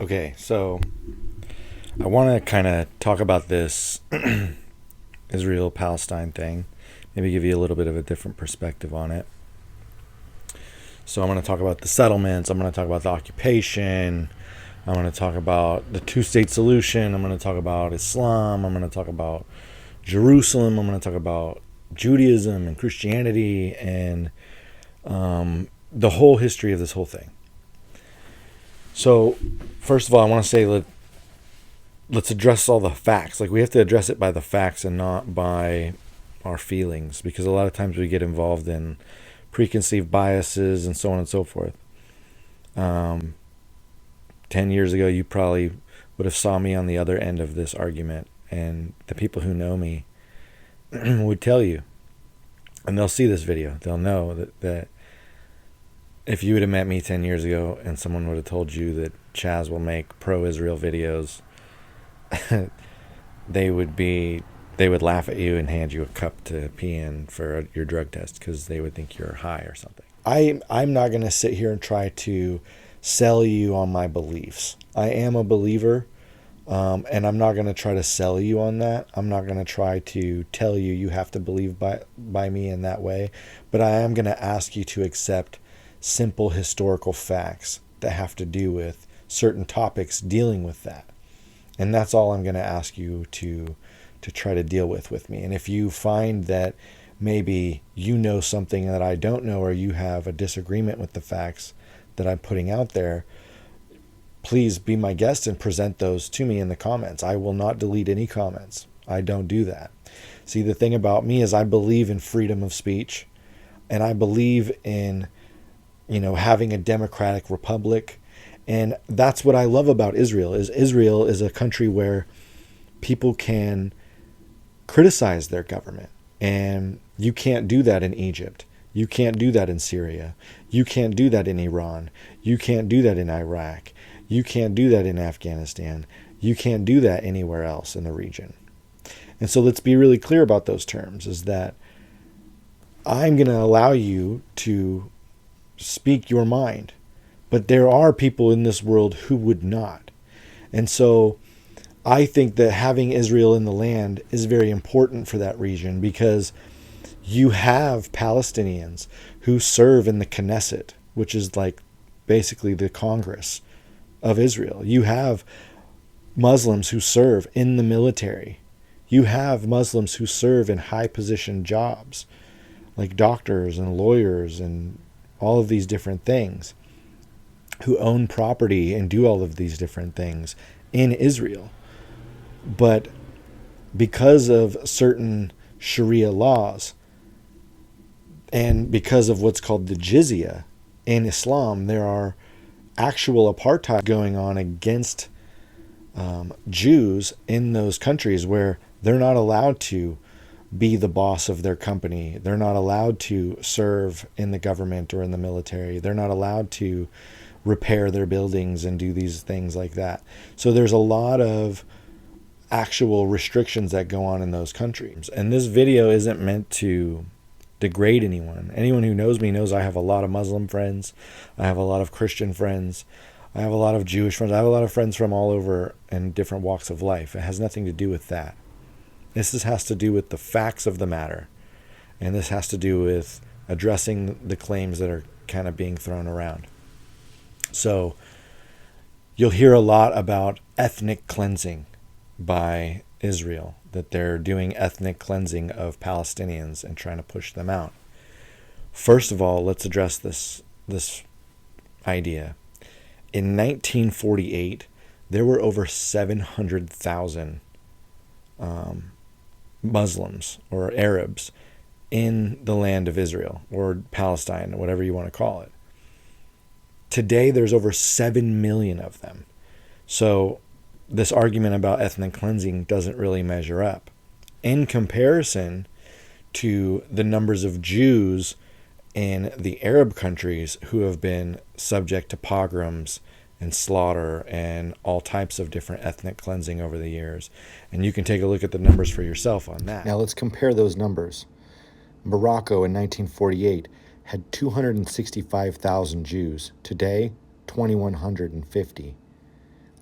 Okay, so I want to kind of talk about this Israel Palestine thing, maybe give you a little bit of a different perspective on it. So I'm going to talk about the settlements, I'm going to talk about the occupation, I'm going to talk about the two-state solution, I'm going to talk about Islam, I'm going to talk about Jerusalem, I'm going to talk about Judaism and Christianity and the whole history of this whole thing. So, first of all, I want to say let's address all the facts. Like, we have to address it by the facts and not by our feelings, because a lot of times we get involved in preconceived biases and so on and so forth. 10 years ago, you probably would have saw me on the other end of this argument, and the people who know me would tell you, and they'll see this video, they'll know that if you would have met me 10 years ago and someone would have told you that Chaz will make pro-Israel videos, they would laugh at you and hand you a cup to pee in for your drug test because they would think you're high or something. I'm not going to sit here and try to sell you on my beliefs. I am a believer, and I'm not going to try to sell you on that. I'm not going to try to tell you you have to believe by me in that way, but I am going to ask you to accept simple historical facts that have to do with certain topics dealing with that. And that's all I'm going to ask you to try to deal with me. And if you find that maybe you know something that I don't know, or you have a disagreement with the facts that I'm putting out there, please be my guest and present those to me in the comments. I will not delete any comments. I don't do that. See, the thing about me is I believe in freedom of speech, and I believe in having a democratic republic. And that's what I love about Israel is a country where people can criticize their government. And you can't do that in Egypt. You can't do that in Syria. You can't do that in Iran. You can't do that in Iraq. You can't do that in Afghanistan. You can't do that anywhere else in the region. And so let's be really clear about those terms, is that I'm going to allow you to speak your mind, but there are people in this world who would not. And so I think that having Israel in the land is very important for that region, because you have Palestinians who serve in the Knesset, which is like basically the Congress of Israel. You have Muslims who serve in the military. You have Muslims who serve in high position jobs, like doctors and lawyers and all of these different things, who own property and do all of these different things in Israel. But because of certain Sharia laws, and because of what's called the jizya in Islam, there are actual apartheid going on against Jews in those countries, where they're not allowed to be the boss of their company. They're not allowed to serve in the government or in the military. They're not allowed to repair their buildings and do these things like that. So there's a lot of actual restrictions that go on in those countries. And this video isn't meant to degrade anyone. Anyone who knows me knows I have a lot of Muslim friends. I have a lot of Christian friends. I have a lot of Jewish friends. I have a lot of friends from all over and different walks of life. It has nothing to do with that. This has to do with the facts of the matter. And this has to do with addressing the claims that are kind of being thrown around. So you'll hear a lot about ethnic cleansing by Israel, that they're doing ethnic cleansing of Palestinians and trying to push them out. First of all, let's address this idea. In 1948, there were over 700,000 Muslims or Arabs in the land of Israel, or Palestine, or whatever you want to call it. Today, there's over 7 million of them. So this argument about ethnic cleansing doesn't really measure up in comparison to the numbers of Jews in the Arab countries who have been subject to pogroms and slaughter and all types of different ethnic cleansing over the years. And you can take a look at the numbers for yourself on that. Now let's compare those numbers. Morocco in 1948 had 265,000 Jews. Today, 2,150.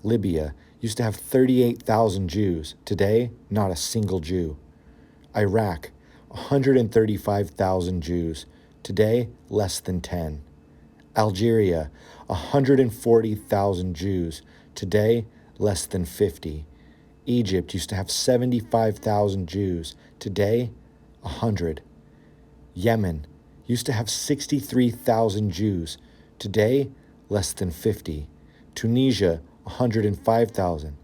Libya used to have 38,000 Jews. Today, not a single Jew. Iraq, 135,000 Jews. Today, less than 10. Algeria, 140,000 Jews. Today, less than 50. Egypt used to have 75,000 Jews. Today, 100. Yemen used to have 63,000 Jews. Today, less than 50. Tunisia, 105,000.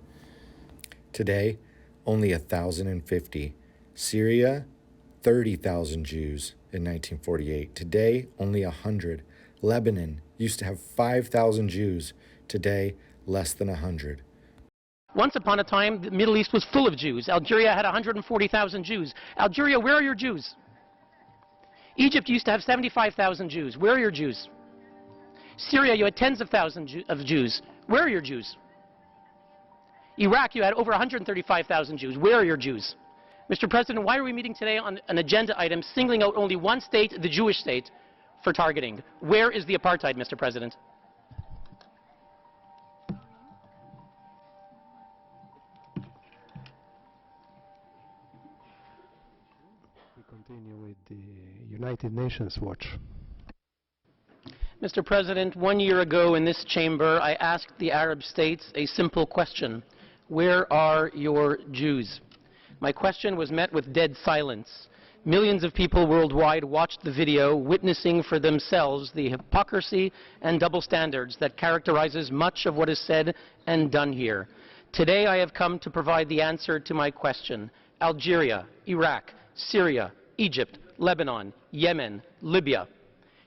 Today, only 1,050. Syria, 30,000 Jews in 1948. Today, only 100. Lebanon used to have 5,000 Jews. Today, less than 100. Once upon a time, the Middle East was full of Jews. Algeria had 140,000 Jews. Algeria, where are your Jews? Egypt used to have 75,000 Jews. Where are your Jews? Syria, you had tens of thousands of Jews. Where are your Jews? Iraq, you had over 135,000 Jews. Where are your Jews? Mr. President, why are we meeting today on an agenda item singling out only one state, the Jewish state, for targeting? Where is the apartheid, Mr. President? We continue with the United Nations Watch. Mr. President, 1 year ago in this chamber, I asked the Arab states a simple question. Where are your Jews? My question was met with dead silence. Millions of people worldwide watched the video, witnessing for themselves the hypocrisy and double standards that characterizes much of what is said and done here. Today I have come to provide the answer to my question. Algeria, Iraq, Syria, Egypt, Lebanon, Yemen, Libya.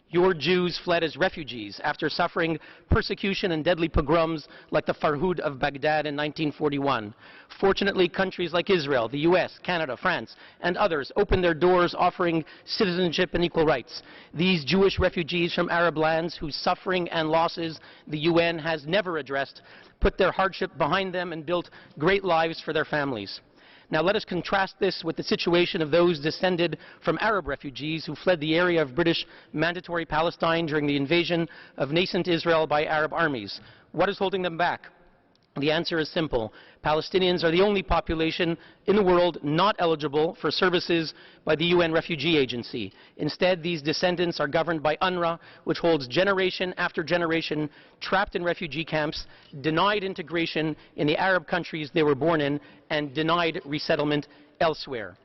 Your Jews fled as refugees after suffering persecution and deadly pogroms like the Farhud of Baghdad in 1941. Fortunately, countries like Israel, the US, Canada, France, and others opened their doors offering citizenship and equal rights. These Jewish refugees from Arab lands whose suffering and losses the UN has never addressed put their hardship behind them and built great lives for their families. Now let us contrast this with the situation of those descended from Arab refugees who fled the area of British Mandatory Palestine during the invasion of nascent Israel by Arab armies. What is holding them back? The answer is simple. Palestinians are the only population in the world not eligible for services by the UN Refugee Agency. Instead, these descendants are governed by UNRWA, which holds generation after generation trapped in refugee camps, denied integration in the Arab countries they were born in, and denied resettlement elsewhere.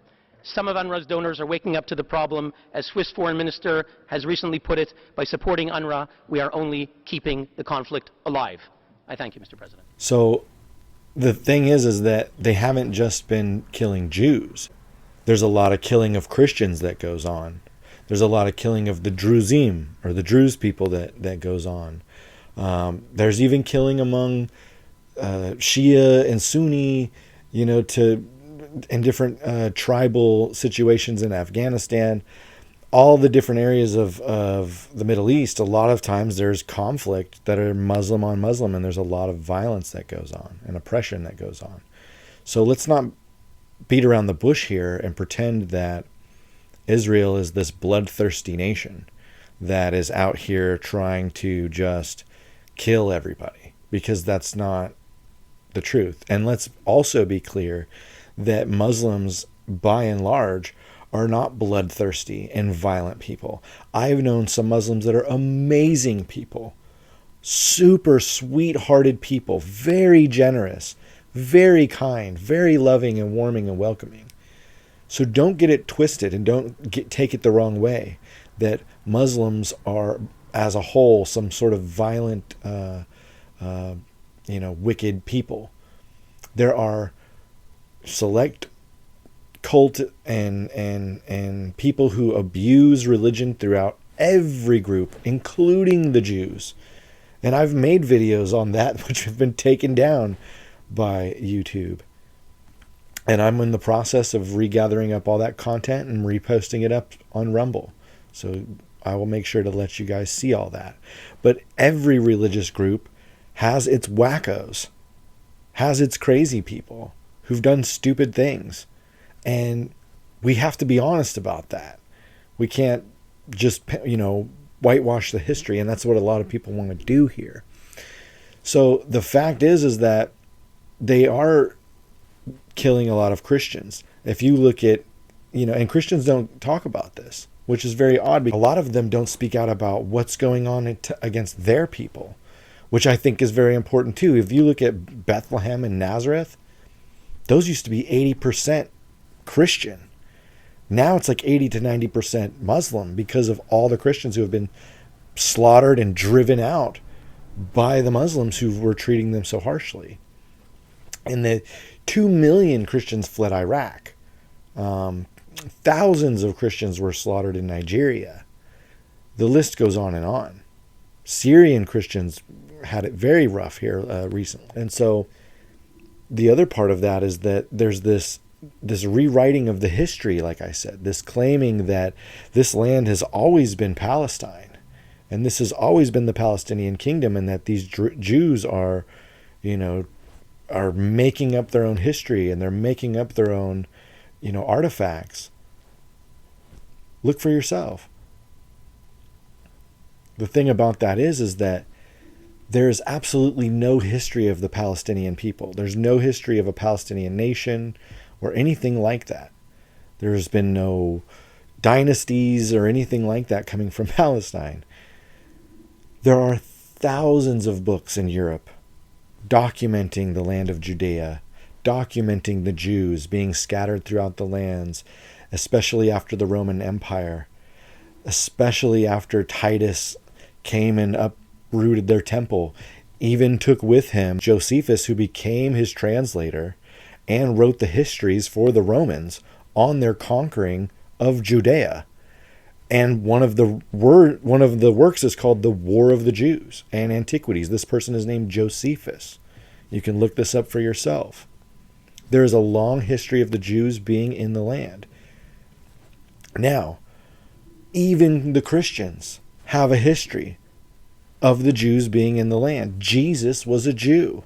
Some of UNRWA's donors are waking up to the problem. As Swiss Foreign Minister has recently put it, by supporting UNRWA, we are only keeping the conflict alive. I thank you, Mr. President. So the thing is that they haven't just been killing Jews. There's a lot of killing of Christians that goes on. There's a lot of killing of the Druzim, or the Druze people that goes on. There's even killing among Shia and Sunni, in different tribal situations in Afghanistan. All the different areas of the Middle East, a lot of times there's conflict that are Muslim on Muslim, and there's a lot of violence that goes on and oppression that goes on. So let's not beat around the bush here and pretend that Israel is this bloodthirsty nation that is out here trying to just kill everybody, because that's not the truth. And let's also be clear that Muslims, by and large, are not bloodthirsty and violent people. I've known some Muslims that are amazing people, super sweet-hearted people, very generous, very kind, very loving and warming and welcoming. So don't get it twisted and take it the wrong way that Muslims are, as a whole, some sort of violent, wicked people. There are select cult and people who abuse religion throughout every group, including the Jews. And I've made videos on that which have been taken down by YouTube. And I'm in the process of regathering up all that content and reposting it up on Rumble. So I will make sure to let you guys see all that. But every religious group has its wackos, has its crazy people who've done stupid things. And we have to be honest about that. We can't just, whitewash the history. And that's what a lot of people want to do here. So the fact is that they are killing a lot of Christians. If you look at, and Christians don't talk about this, which is very odd because a lot of them don't speak out about what's going on against their people, which I think is very important too. If you look at Bethlehem and Nazareth, those used to be 80% Christian. Now it's like 80 to 90% Muslim because of all the Christians who have been slaughtered and driven out by the Muslims who were treating them so harshly. And the 2 million Christians fled Iraq. Thousands of Christians were slaughtered in Nigeria. The list goes on and on. Syrian Christians had it very rough here recently. And so the other part of that is that there's this rewriting of the history, like I said, this claiming that this land has always been Palestine and this has always been the Palestinian kingdom, and that these Jews are making up their own history and they're making up their own, artifacts. Look for yourself. The thing about that is that there's absolutely no history of the Palestinian people. There's no history of a Palestinian nation or anything like that. There's been no dynasties or anything like that coming from Palestine. There are thousands of books in Europe documenting the land of Judea, documenting the Jews being scattered throughout the lands, especially after the Roman Empire, especially after Titus came and uprooted their temple, even took with him Josephus, who became his translator and wrote the histories for the Romans on their conquering of Judea. And one of the works is called The War of the Jews and Antiquities. This person is named Josephus. You can look this up for yourself. There is a long history of the Jews being in the land. Now, even the Christians have a history of the Jews being in the land. Jesus was a Jew.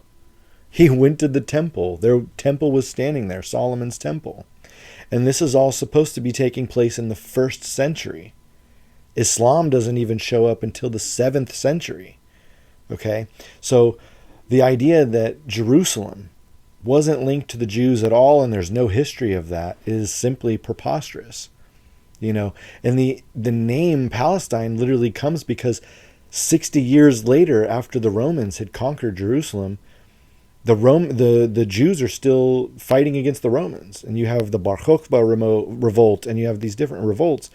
He went to the temple. Their temple was standing there, Solomon's temple. And this is all supposed to be taking place in the 1st century. Islam doesn't even show up until the 7th century. Okay? So the idea that Jerusalem wasn't linked to the Jews at all and there's no history of that is simply preposterous. And the name Palestine literally comes because 60 years later, after the Romans had conquered Jerusalem, the Jews are still fighting against the Romans. And you have the Bar Kokhba revolt, and you have these different revolts.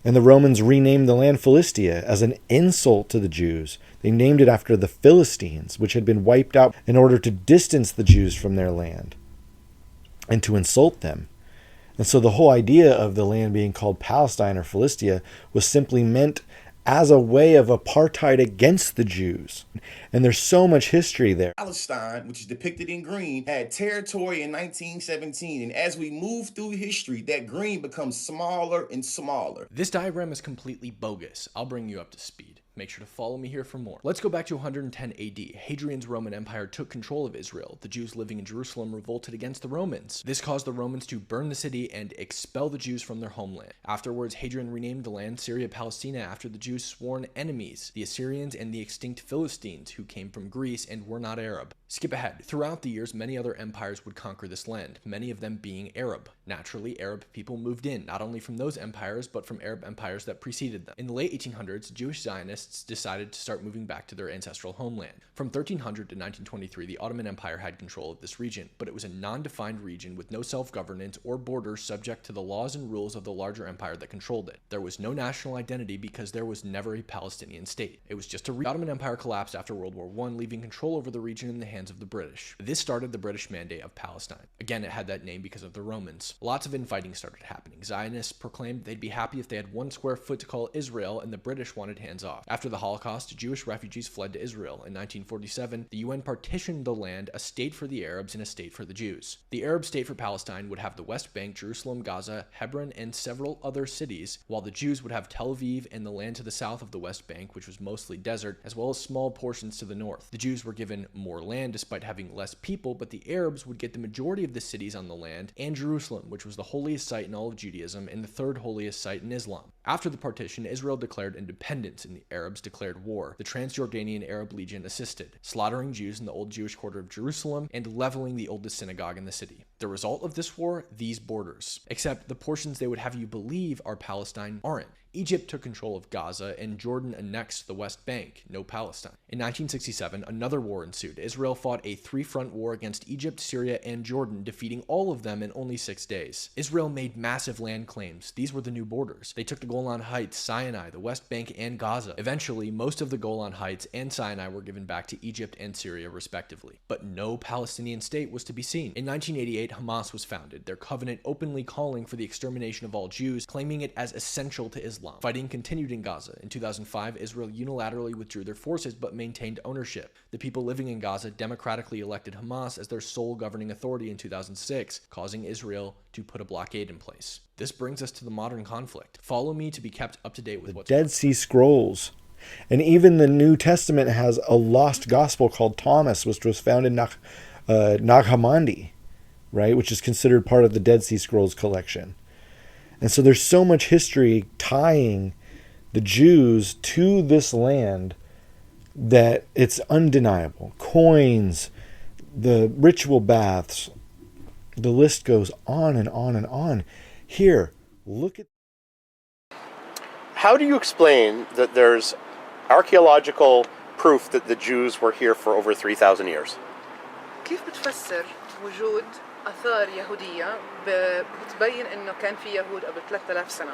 And the Romans renamed the land Philistia as an insult to the Jews. They named it after the Philistines, which had been wiped out in order to distance the Jews from their land and to insult them. And so the whole idea of the land being called Palestine or Philistia was simply meant as a way of apartheid against the Jews. And there's so much history there. Palestine, which is depicted in green, had territory in 1917. And as we move through history, that green becomes smaller and smaller. This diagram is completely bogus. I'll bring you up to speed. Make sure to follow me here for more. Let's go back to 110 AD. Hadrian's Roman Empire took control of Israel. The Jews living in Jerusalem revolted against the Romans. This caused the Romans to burn the city and expel the Jews from their homeland. Afterwards, Hadrian renamed the land Syria Palestina after the Jews' sworn enemies, the Assyrians and the extinct Philistines, who came from Greece and were not Arab. Skip ahead. Throughout the years, many other empires would conquer this land, many of them being Arab. Naturally, Arab people moved in, not only from those empires, but from Arab empires that preceded them. In the late 1800s, Jewish Zionists decided to start moving back to their ancestral homeland. From 1300 to 1923, the Ottoman Empire had control of this region, but it was a non-defined region with no self-governance or borders subject to the laws and rules of the larger empire that controlled it. There was no national identity because there was never a Palestinian state. It was just the Ottoman Empire collapsed after World War I, leaving control over the region in the hands of the British. This started the British Mandate of Palestine. Again, it had that name because of the Romans. Lots of infighting started happening. Zionists proclaimed they'd be happy if they had 1 square foot to call Israel, and the British wanted hands off. After the Holocaust, Jewish refugees fled to Israel. In 1947, the UN partitioned the land, a state for the Arabs and a state for the Jews. The Arab state for Palestine would have the West Bank, Jerusalem, Gaza, Hebron, and several other cities, while the Jews would have Tel Aviv and the land to the south of the West Bank, which was mostly desert, as well as small portions to the north. The Jews were given more land despite having less people, but the Arabs would get the majority of the cities on the land and Jerusalem, which was the holiest site in all of Judaism and the 3rd holiest site in Islam. After the partition, Israel declared independence and the Arabs declared war. The Transjordanian Arab Legion assisted, slaughtering Jews in the old Jewish quarter of Jerusalem and leveling the oldest synagogue in the city. The result of this war? These borders. Except the portions they would have you believe are Palestine aren't. Egypt took control of Gaza and Jordan annexed the West Bank, no Palestine. In 1967, another war ensued. Israel fought a three-front war against Egypt, Syria, and Jordan, defeating all of them in only 6 days. Israel made massive land claims. These were the new borders. They took the Golan Heights, Sinai, the West Bank, and Gaza. Eventually, most of the Golan Heights and Sinai were given back to Egypt and Syria, respectively. But no Palestinian state was to be seen. In 1988, Hamas was founded, their covenant openly calling for the extermination of all Jews, claiming it as essential to Islam. Fighting continued in Gaza. In 2005, Israel unilaterally withdrew their forces but maintained ownership. The people living in Gaza democratically elected Hamas as their sole governing authority in 2006, causing Israel to put a blockade in place. This brings us to the modern conflict. Follow me to be kept up to date with what's Dead Sea Scrolls. And even the New Testament has a lost gospel called Thomas, which was found in Nag Hammadi, right, which is considered part of the Dead Sea Scrolls collection. And so there's so much history tying the Jews to this land that it's undeniable. Coins, the ritual baths, the list goes on and on and on. Here, look at... How do you explain that there's archaeological proof that the Jews were here for over 3,000 years? كيف بتفسر وجود آثار يهودية بتبين إنه كان في يهود قبل 3000 سنة؟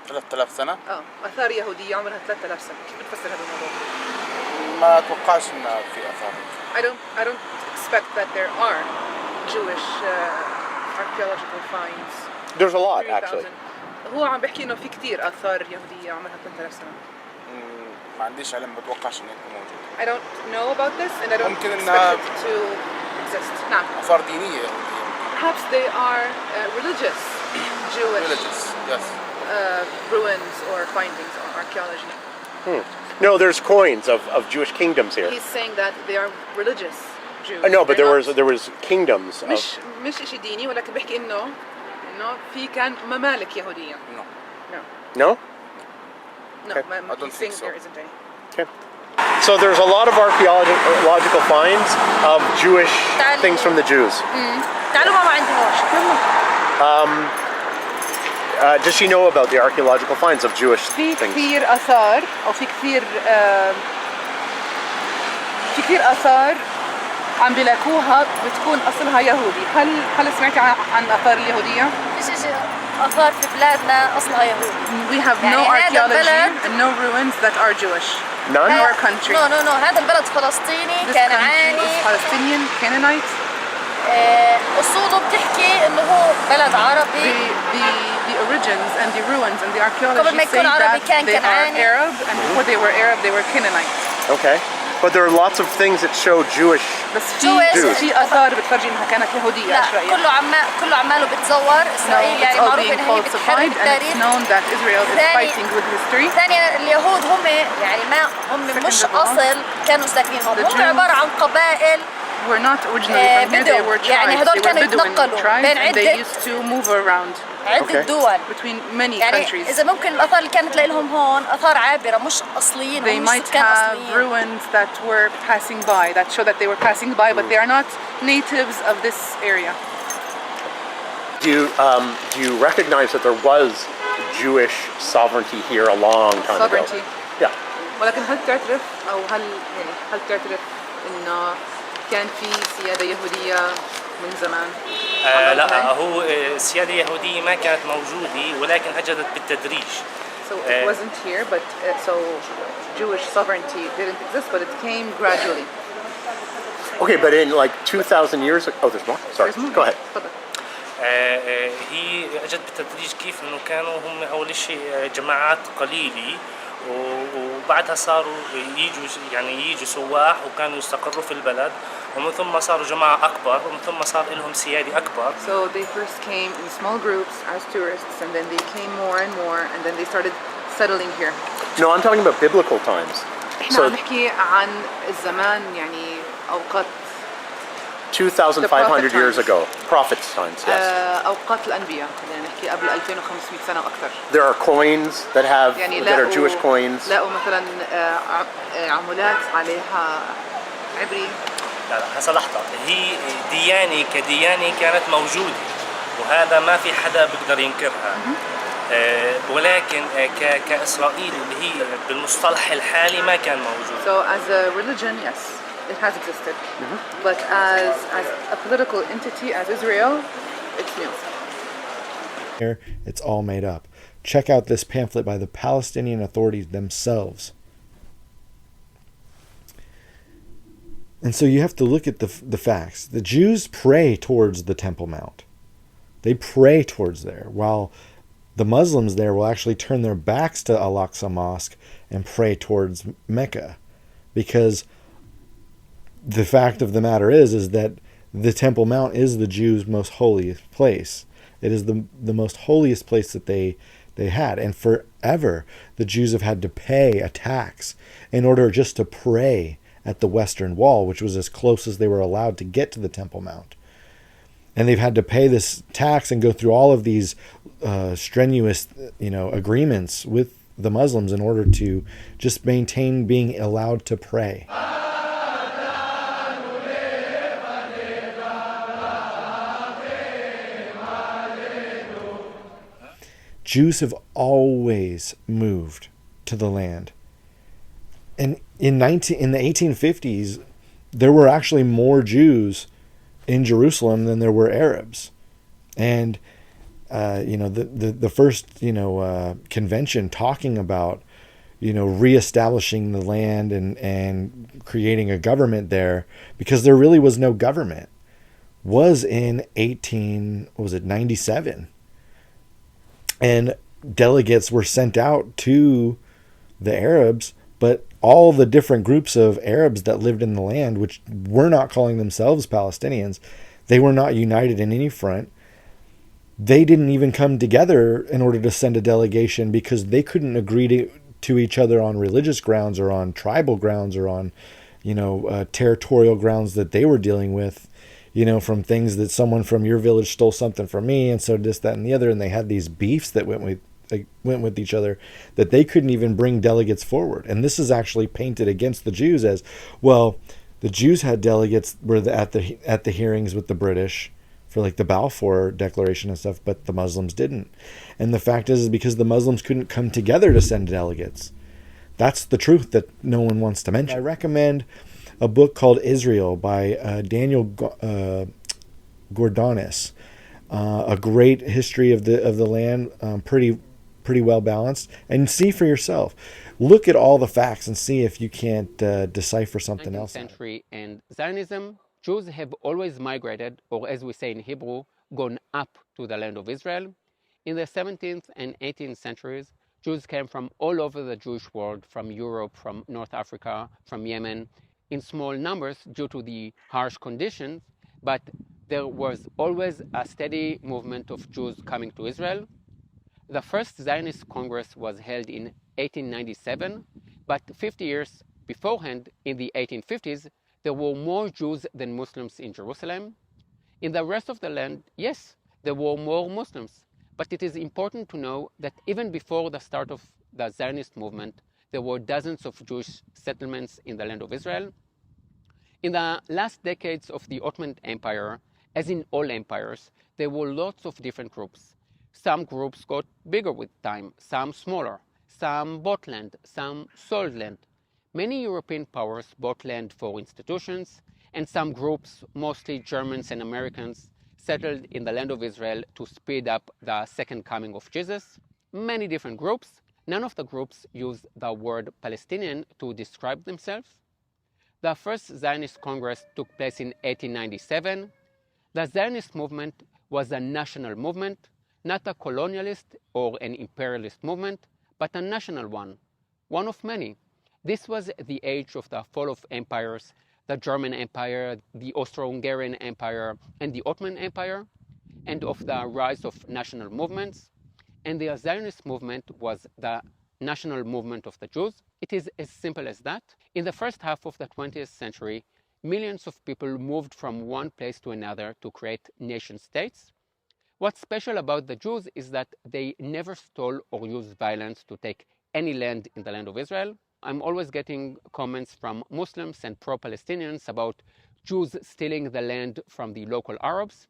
3000 سنة؟ آثار يهودية عمرها 3000 سنة، كيف بتفسر هذا الموضوع؟ ما أتوقعش إن في آثار. I don't expect that there are Jewish archaeological finds. There's a lot, actually. هو عم بحكي إنه في كتير آثار يهودية عمرها 3000 سنة. ما عنديش علم، ما بتوقعش إنه يكون موجود. I don't know about this and I don't ممكن expect it to exist. نعم. آثار دينية يهودية. Perhaps they are religious Jewish Religious, yes. ruins or findings or archaeology. No, there's coins of Jewish kingdoms here. He's saying that they are religious Jews. No, but They're there was kingdoms. مش شيء ديني ولكن بحكي إنه في كان ممالك يهودية. No. No? No, Okay. I don't he's think saying so. there isn't any. Okay. So there's a lot of archaeological finds of Jewish things from the Jews. تعالوا ماما عندي Does she know about the archaeological finds of Jewish في things? كثير آثار أو في كثير آثار عم بيلاقوها بتكون أصلها يهودي. هل سمعتي عن آثار اليهودية؟ فيش آثار في بلادنا أصلها يهودي. We have no archaeology and no ruins that are Jewish. None? In our country. No. هذا البلد فلسطيني كنعاني. This country is Palestinian, Canaanite. أصوله بتحكي إنه هو بلد عربي. The origins and the ruins and the archaeology قبل ما say يكون عربي that كان they are كنعاني. Arab, and before they were Arab they were Canaanite. Okay. But there are lots of things that show Jewish. بس Jewish. في آثار بتفرجي إنها كانت يهودية. لا إيش رأيك؟ كله عماله بتزور. No, إسرائيل it's يعني all معروف being إن هي بتحرك falsified and it's التاريخ. known that Israel is fighting with history. ثانيا اليهود يعني هم مش أصل كانوا ساكنين هم عبارة عن قبائل. Were not originally from here, they were tribes. يعني هدول كانوا يتنقلوا بين and they used to move around عدة دول. between many يعني countries. إذا ممكن الآثار اللي كانت لهم هون آثار عابرة مش أصليين They مش might سكان have أصليين. ruins that were passing by, that show that they were passing by, but they are not natives of this area. Do you recognize that there was Jewish sovereignty here a long time Sovereignty. ago? Yeah. ولكن هل تعترف أو هل تعترف إنه كان في سيادة يهودية من زمان؟ لا هو السيادة اليهودية ما كانت موجودة ولكن أجدت بالتدريج. So it wasn't here, but so Jewish sovereignty didn't exist, but it came gradually. Okay, but in like 2,000 years ago, oh, there's more? Sorry, There's more. go ahead. هي أجت بالتدريج كيف إنه كانوا هم أول شيء جماعات قليلة وبعدها صاروا يجوا سواح وكانوا يستقروا في البلد ومن ثم صاروا جماعة أكبر ومن ثم صار لهم سيادة أكبر. So they first came in small groups as tourists and then they came more and more and then they started settling here. No, I'm talking about biblical times. إحنا عم نحكي عن الزمان يعني أوقات 2,500 years ago, prophets' times, yes. أوقات الأنبياء يعني نحكي قبل 2500 سنة أكثر. There are coins that يعني are Jewish coins. لقوا مثلا عملات عليها عبري. لا هسه لحظة، هي ديانة كديانة كانت موجودة وهذا ما في حدا بيقدر ينكرها. ولكن كإسرائيل اللي هي بالمصطلح الحالي ما كان موجود. So as a religion, yes, it has existed. But as a political entity, as Israel, it's new. Here, it's all made up. Check out this pamphlet by the Palestinian authorities themselves. And so you have to look at the facts. The Jews pray towards the Temple Mount. They pray towards there, while the Muslims there will actually turn their backs to Al-Aqsa Mosque and pray towards Mecca. Because the fact of the matter is that the Temple Mount is the Jews' most holiest place. It is the most holiest place that they had. And forever, the Jews have had to pay a tax in order just to pray at the Western Wall, which was as close as they were allowed to get to the Temple Mount. And they've had to pay this tax and go through all of these strenuous, agreements with the Muslims in order to just maintain being allowed to pray. Jews have always moved to the land. And in the 1850s, there were actually more Jews in Jerusalem than there were Arabs. And the first convention talking about reestablishing the land and creating a government there, because there really was no government, was in 97. And delegates were sent out to the Arabs, but all the different groups of Arabs that lived in the land, which were not calling themselves Palestinians, they were not united in any front. They didn't even come together in order to send a delegation because they couldn't agree to each other on religious grounds or on tribal grounds or on, territorial grounds that they were dealing with, from things that someone from your village stole something from me, and so this, that, and the other, and they had these beefs that went with each other that they couldn't even bring delegates forward. And this is actually painted against the Jews as, well, the Jews had delegates were at the hearings with the British for like the Balfour Declaration and stuff, but the Muslims didn't. And the fact is because the Muslims couldn't come together to send delegates. That's the truth that no one wants to mention. I recommend a book called Israel by Daniel Gordonis. A great history of the land, pretty well balanced, and see for yourself. Look at all the facts and see if you can't decipher something else. 19th century and Zionism, Jews have always migrated, or as we say in Hebrew, gone up to the land of Israel. In the 17th and 18th centuries, Jews came from all over the Jewish world, from Europe, from North Africa, from Yemen, in small numbers due to the harsh conditions, but there was always a steady movement of Jews coming to Israel. The first Zionist Congress was held in 1897, but 50 years beforehand, in the 1850s, there were more Jews than Muslims in Jerusalem. In the rest of the land, yes, there were more Muslims, but it is important to know that even before the start of the Zionist movement, there were dozens of Jewish settlements in the land of Israel. In the last decades of the Ottoman Empire, as in all empires, there were lots of different groups. Some groups got bigger with time, some smaller, some bought land, some sold land. Many European powers bought land for institutions, and some groups, mostly Germans and Americans, settled in the land of Israel to speed up the second coming of Jesus. Many different groups. None of the groups use the word Palestinian to describe themselves. The first Zionist Congress took place in 1897. The Zionist movement was a national movement, not a colonialist or an imperialist movement, but a national one of many. This was the age of the fall of empires, the German Empire, the Austro-Hungarian Empire, and the Ottoman Empire, and of the rise of national movements. And the Zionist movement was the national movement of the Jews. It is as simple as that. In the first half of the 20th century, millions of people moved from one place to another to create nation states. What's special about the Jews is that they never stole or used violence to take any land in the land of Israel. I'm always getting comments from Muslims and pro-Palestinians about Jews stealing the land from the local Arabs.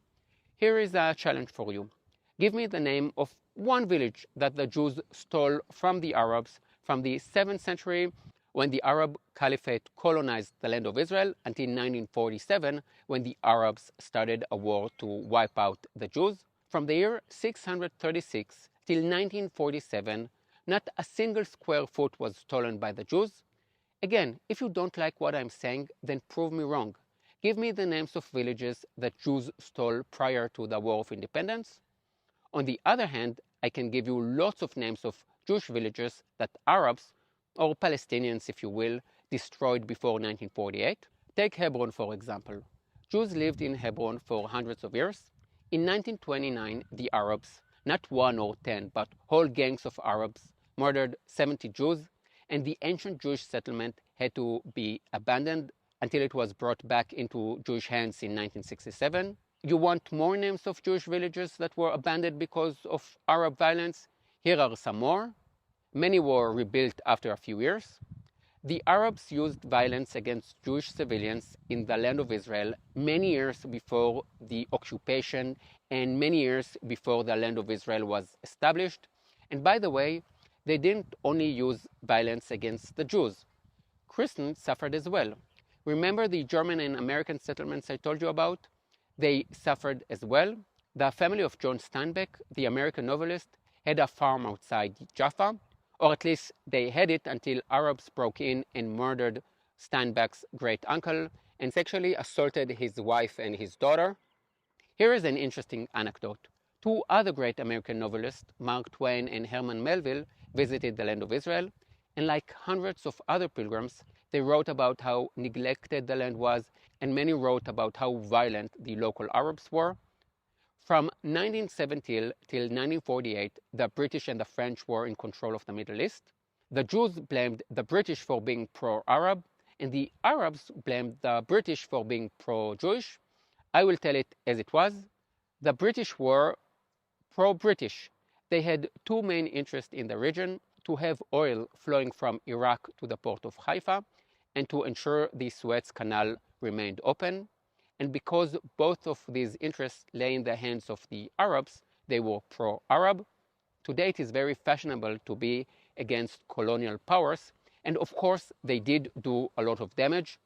Here is a challenge for you. Give me the name of one village that the Jews stole from the Arabs from the 7th century when the Arab Caliphate colonized the land of Israel until 1947 when the Arabs started a war to wipe out the Jews. From the year 636 till 1947, not a single square foot was stolen by the Jews. Again, if you don't like what I'm saying, then prove me wrong. Give me the names of villages that Jews stole prior to the War of Independence. On the other hand, I can give you lots of names of Jewish villages that Arabs, or Palestinians if you will, destroyed before 1948. Take Hebron for example. Jews lived in Hebron for hundreds of years. In 1929, the Arabs, not 1 or 10, but whole gangs of Arabs, murdered 70 Jews, and the ancient Jewish settlement had to be abandoned until it was brought back into Jewish hands in 1967. You want more names of Jewish villages that were abandoned because of Arab violence? Here are some more. Many were rebuilt after a few years. The Arabs used violence against Jewish civilians in the land of Israel many years before the occupation and many years before the land of Israel was established. And by the way, they didn't only use violence against the Jews. Christians suffered as well. Remember the German and American settlements I told you about? They suffered as well. The family of John Steinbeck, the American novelist, had a farm outside Jaffa, or at least they had it until Arabs broke in and murdered Steinbeck's great uncle and sexually assaulted his wife and his daughter. Here is an interesting anecdote. Two other great American novelists, Mark Twain and Herman Melville, visited the land of Israel, and like hundreds of other pilgrims, they wrote about how neglected the land was, and many wrote about how violent the local Arabs were. From 1970 till 1948, the British and the French were in control of the Middle East. The Jews blamed the British for being pro-Arab, and the Arabs blamed the British for being pro-Jewish. I will tell it as it was. The British were pro-British. They had two main interests in the region: to have oil flowing from Iraq to the port of Haifa, and to ensure the Suez Canal remained open. And because both of these interests lay in the hands of the Arabs, they were pro-Arab. Today it is very fashionable to be against colonial powers, and of course they did do a lot of damage.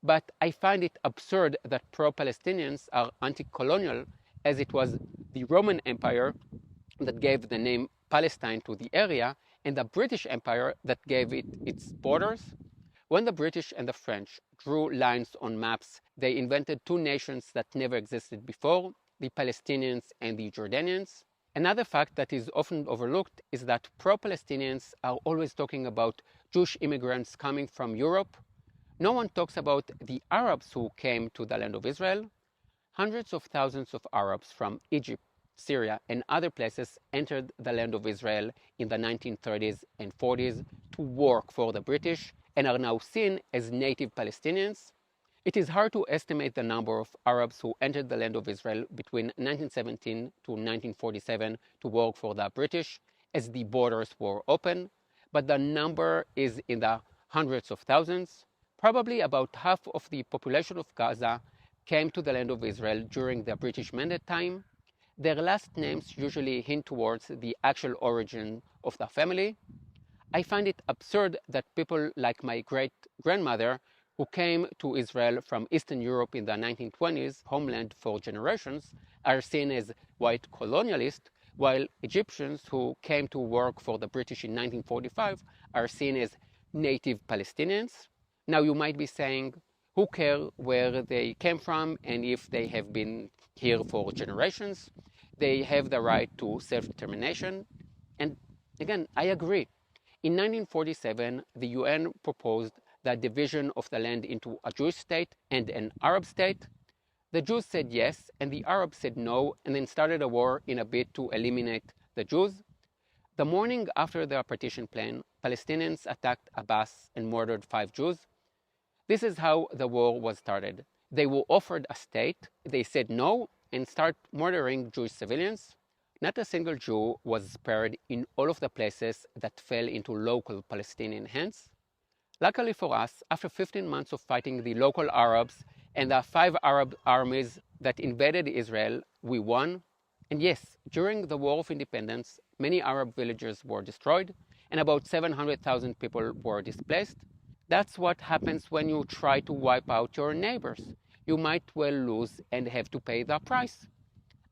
But I find it absurd that pro-Palestinians are anti-colonial, as it was the Roman Empire that gave the name Palestine to the area, and the British Empire that gave it its borders. When the British and the French drew lines on maps, they invented two nations that never existed before, the Palestinians and the Jordanians. Another fact that is often overlooked is that pro-Palestinians are always talking about Jewish immigrants coming from Europe. No one talks about the Arabs who came to the land of Israel. Hundreds of thousands of Arabs from Egypt, Syria, and other places entered the land of Israel in the 1930s and 40s to work for the British and are now seen as native Palestinians. It is hard to estimate the number of Arabs who entered the land of Israel between 1917 to 1947 to work for the British, as the borders were open, but the number is in the hundreds of thousands. Probably about half of the population of Gaza came to the land of Israel during the British Mandate time. Their last names usually hint towards the actual origin of the family. I find it absurd that people like my great-grandmother, who came to Israel from Eastern Europe in the 1920s, homeland for generations, are seen as white colonialists, while Egyptians who came to work for the British in 1945 are seen as native Palestinians. Now you might be saying, who cares where they came from and if they have been here for generations? They have the right to self-determination. And again, I agree. In 1947, the UN proposed the division of the land into a Jewish state and an Arab state. The Jews said yes, and the Arabs said no, and then started a war in a bid to eliminate the Jews. The morning after the partition plan, Palestinians attacked a bus and murdered 5 Jews. This is how the war was started. They were offered a state, they said no, and start murdering Jewish civilians. Not a single Jew was spared in all of the places that fell into local Palestinian hands. Luckily for us, after 15 months of fighting the local Arabs and the 5 Arab armies that invaded Israel, we won. And yes, during the War of Independence, many Arab villages were destroyed and about 700,000 people were displaced. That's what happens when you try to wipe out your neighbors. You might well lose and have to pay the price.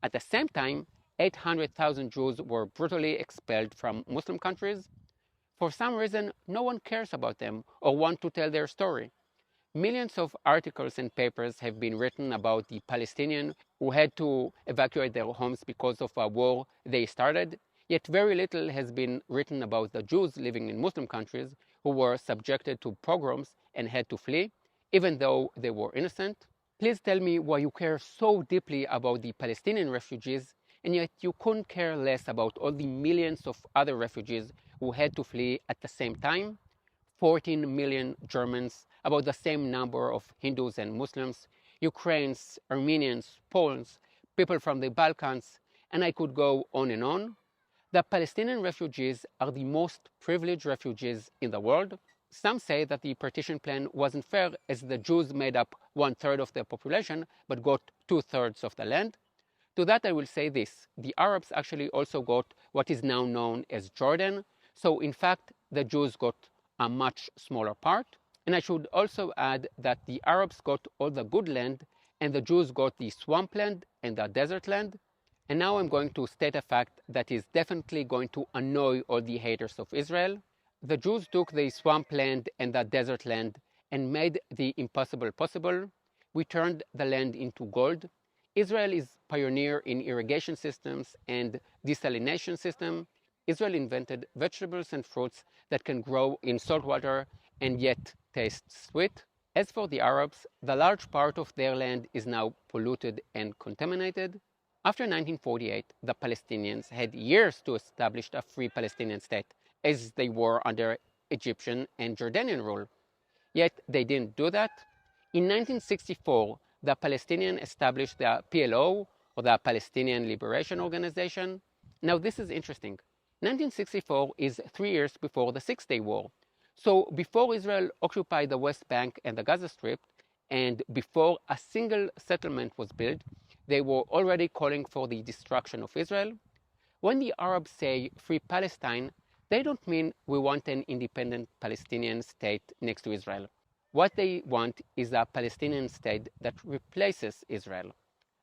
At the same time, 800,000 Jews were brutally expelled from Muslim countries. For some reason, no one cares about them or want to tell their story. Millions of articles and papers have been written about the Palestinians who had to evacuate their homes because of a war they started, yet very little has been written about the Jews living in Muslim countries who were subjected to pogroms and had to flee, even though they were innocent. Please tell me why you care so deeply about the Palestinian refugees, and yet you couldn't care less about all the millions of other refugees who had to flee at the same time. 14 million Germans, about the same number of Hindus and Muslims, Ukrainians, Armenians, Poles, people from the Balkans, and I could go on and on. The Palestinian refugees are the most privileged refugees in the world. Some say that the partition plan wasn't fair as the Jews made up 1/3 of the population but got 2/3 of the land. To that I will say this: the Arabs actually also got what is now known as Jordan, so in fact the Jews got a much smaller part. And I should also add that the Arabs got all the good land and the Jews got the swampland and the desert land. And now I'm going to state a fact that is definitely going to annoy all the haters of Israel. The Jews took the swampland and the desert land and made the impossible possible. We turned the land into gold. Israel is pioneer in irrigation systems and desalination system. Israel invented vegetables and fruits that can grow in salt water and yet taste sweet. As for the Arabs, the large part of their land is now polluted and contaminated. After 1948, the Palestinians had years to establish a free Palestinian state, as they were under Egyptian and Jordanian rule. Yet they didn't do that. In 1964, the Palestinians established the PLO, or the Palestinian Liberation Organization. Now this is interesting. 1964 is 3 years before the Six-Day War. So before Israel occupied the West Bank and the Gaza Strip, and before a single settlement was built, they were already calling for the destruction of Israel. When the Arabs say Free Palestine, they don't mean we want an independent Palestinian state next to Israel. What they want is a Palestinian state that replaces Israel.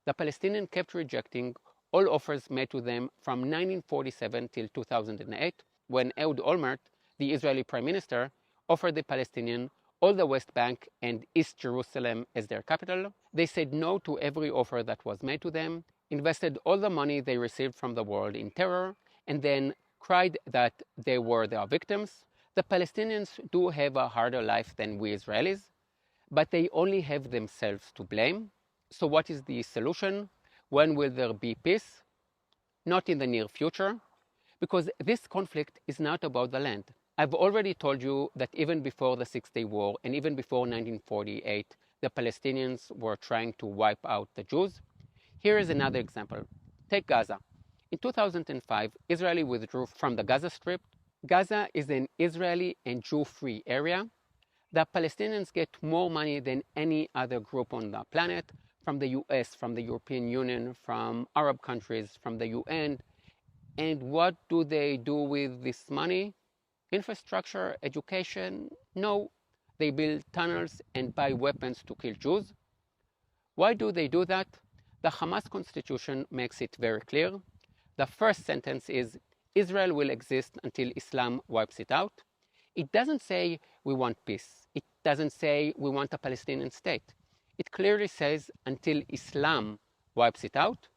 The Palestinians kept rejecting all offers made to them from 1947 till 2008, when Ehud Olmert, the Israeli Prime Minister, offered the Palestinians all the West Bank and East Jerusalem as their capital. They said no to every offer that was made to them, invested all the money they received from the world in terror, and then cried that they were their victims. The Palestinians do have a harder life than we Israelis, but they only have themselves to blame. So what is the solution? When will there be peace? Not in the near future, because this conflict is not about the land. I've already told you that even before the Six-Day War and even before 1948, the Palestinians were trying to wipe out the Jews. Here is another example. Take Gaza. In 2005, Israel withdrew from the Gaza Strip. Gaza is an Israeli and Jew-free area. The Palestinians get more money than any other group on the planet, from the US, from the European Union, from Arab countries, from the UN. And what do they do with this money? Infrastructure, education? No. They build tunnels and buy weapons to kill Jews. Why do they do that? The Hamas constitution makes it very clear. The first sentence is, Israel will exist until Islam wipes it out. It doesn't say we want peace. It doesn't say we want a Palestinian state. It clearly says until Islam wipes it out.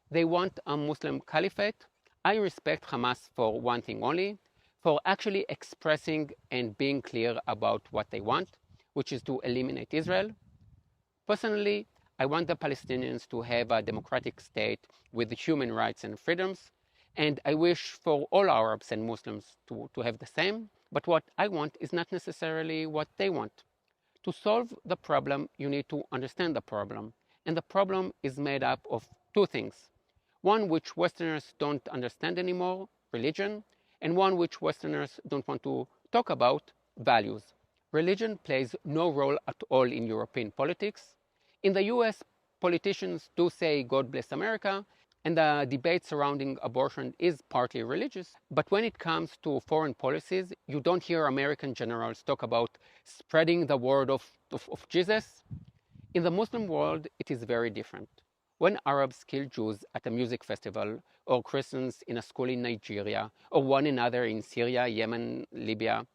They want a Muslim caliphate. I respect Hamas for one thing only, for actually expressing and being clear about what they want, which is to eliminate Israel. Personally, I want the Palestinians to have a democratic state with human rights and freedoms, and I wish for all Arabs and Muslims to have the same. But what I want is not necessarily what they want. To solve the problem, you need to understand the problem. And the problem is made up of two things. One which Westerners don't understand anymore, religion, and one which Westerners don't want to talk about, values. Religion plays no role at all in European politics. In the US, politicians do say God bless America, and the debate surrounding abortion is partly religious. But when it comes to foreign policies, you don't hear American generals talk about spreading the word of Jesus. In the Muslim world, it is very different. When Arabs kill Jews at a music festival, or Christians in a school in Nigeria, or one another in Syria, Yemen, Libya,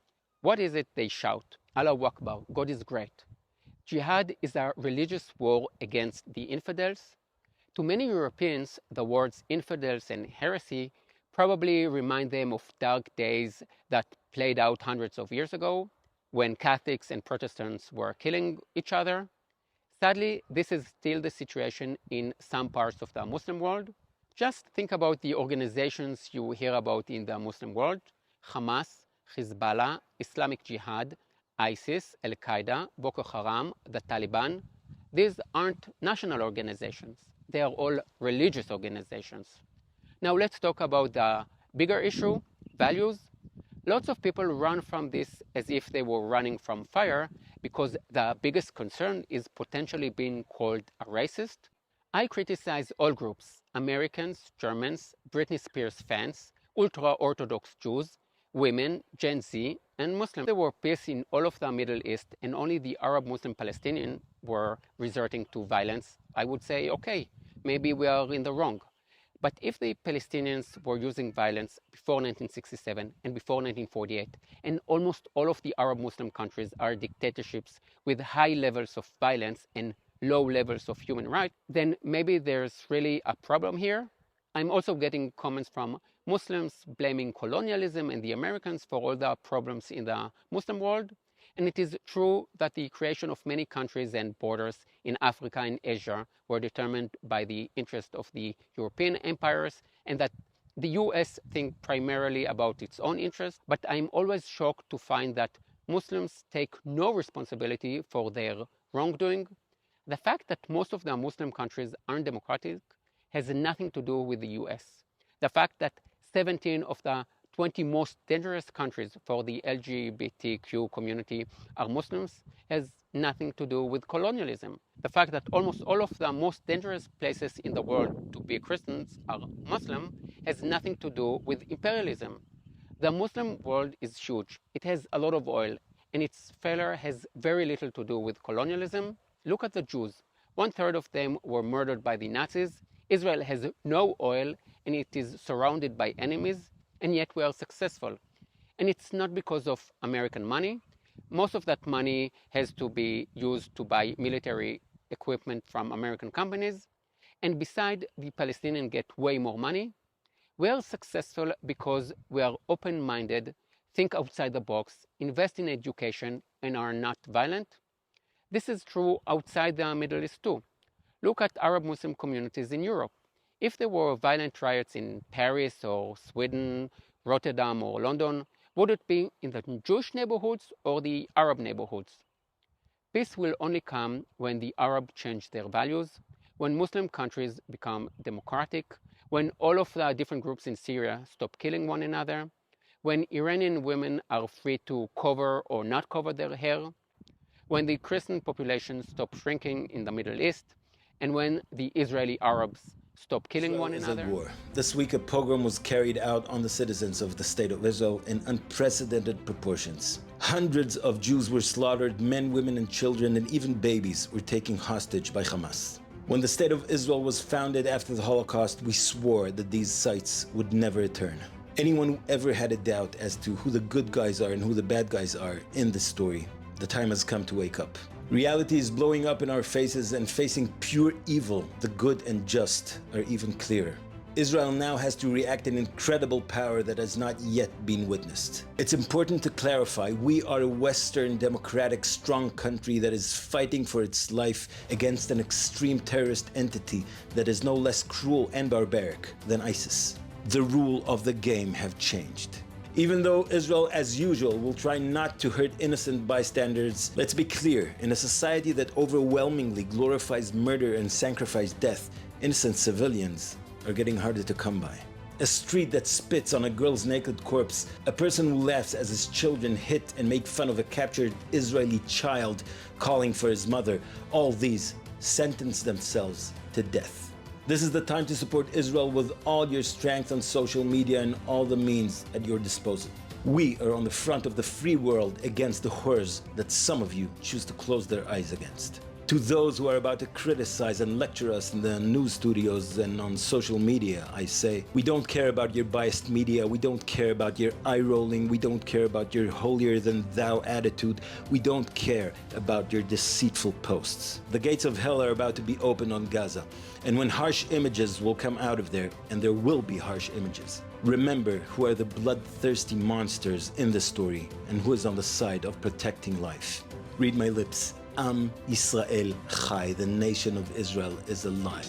what is it they shout? Allahu Akbar, God is great. Jihad is a religious war against the infidels. To many Europeans, the words infidels and heresy probably remind them of dark days that played out hundreds of years ago, when Catholics and Protestants were killing each other. Sadly, this is still the situation in some parts of the Muslim world. Just think about the organizations you hear about in the Muslim world: Hamas, Hezbollah, Islamic Jihad, ISIS, Al-Qaeda, Boko Haram, the Taliban. These aren't national organizations. They are all religious organizations. Now let's talk about the bigger issue, values. Lots of people run from this as if they were running from fire because the biggest concern is potentially being called a racist. I criticize all groups: Americans, Germans, Britney Spears fans, ultra-Orthodox Jews, women, Gen Z, and Muslims. There were peace in all of the Middle East and only the Arab Muslim Palestinians were resorting to violence. I would say, okay, maybe we are in the wrong. But if the Palestinians were using violence before 1967 and before 1948, and almost all of the Arab Muslim countries are dictatorships with high levels of violence and low levels of human rights, then maybe there's really a problem here. I'm also getting comments from Muslims blaming colonialism and the Americans for all the problems in the Muslim world. And it is true that the creation of many countries and borders in Africa and Asia were determined by the interest of the European empires, and that the US think primarily about its own interests. But I'm always shocked to find that Muslims take no responsibility for their wrongdoing. The fact that most of the Muslim countries aren't democratic has nothing to do with the US. The fact that 17 of the 20 most dangerous countries for the LGBTQ community are Muslims has nothing to do with colonialism. The fact that almost all of the most dangerous places in the world to be Christians are Muslim has nothing to do with imperialism. The Muslim world is huge. It has a lot of oil, and its failure has very little to do with colonialism. Look at the Jews. 1/3 of them were murdered by the Nazis. Israel has no oil, and it is surrounded by enemies, and yet we are successful. And it's not because of American money. Most of that money has to be used to buy military equipment from American companies. And besides, the Palestinians get way more money. We are successful because we are open-minded, think outside the box, invest in education, and are not violent. This is true outside the Middle East too. Look at Arab Muslim communities in Europe. If there were violent riots in Paris or Sweden, Rotterdam or London, would it be in the Jewish neighborhoods or the Arab neighborhoods? Peace will only come when the Arabs change their values, when Muslim countries become democratic, when all of the different groups in Syria stop killing one another, when Iranian women are free to cover or not cover their hair, when the Christian population stops shrinking in the Middle East, and when the Israeli Arabs stop killing one another. War. This week, a pogrom was carried out on the citizens of the State of Israel in unprecedented proportions. Hundreds of Jews were slaughtered, men, women, and children, and even babies were taken hostage by Hamas. When the State of Israel was founded after the Holocaust, we swore that these sites would never return. Anyone who ever had a doubt as to who the good guys are and who the bad guys are in this story, the time has come to wake up. Reality is blowing up in our faces, and facing pure evil, the good and just are even clearer. Israel now has to react in incredible power that has not yet been witnessed. It's important to clarify, we are a Western, democratic, strong country that is fighting for its life against an extreme terrorist entity that is no less cruel and barbaric than ISIS. The rules of the game have changed. Even though Israel, as usual, will try not to hurt innocent bystanders, let's be clear, in a society that overwhelmingly glorifies murder and sacrifice death, innocent civilians are getting harder to come by. A street that spits on a girl's naked corpse, a person who laughs as his children hit and make fun of a captured Israeli child calling for his mother, all these sentence themselves to death. This is the time to support Israel with all your strength on social media and all the means at your disposal. We are on the front of the free world against the horrors that some of you choose to close their eyes against. To those who are about to criticize and lecture us in the news studios and on social media, I say, we don't care about your biased media, we don't care about your eye-rolling, we don't care about your holier-than-thou attitude, we don't care about your deceitful posts. The gates of hell are about to be opened on Gaza, and when harsh images will come out of there, and there will be harsh images, remember who are the bloodthirsty monsters in the story and who is on the side of protecting life. Read my lips. Am Yisrael Chai, the nation of Israel is alive.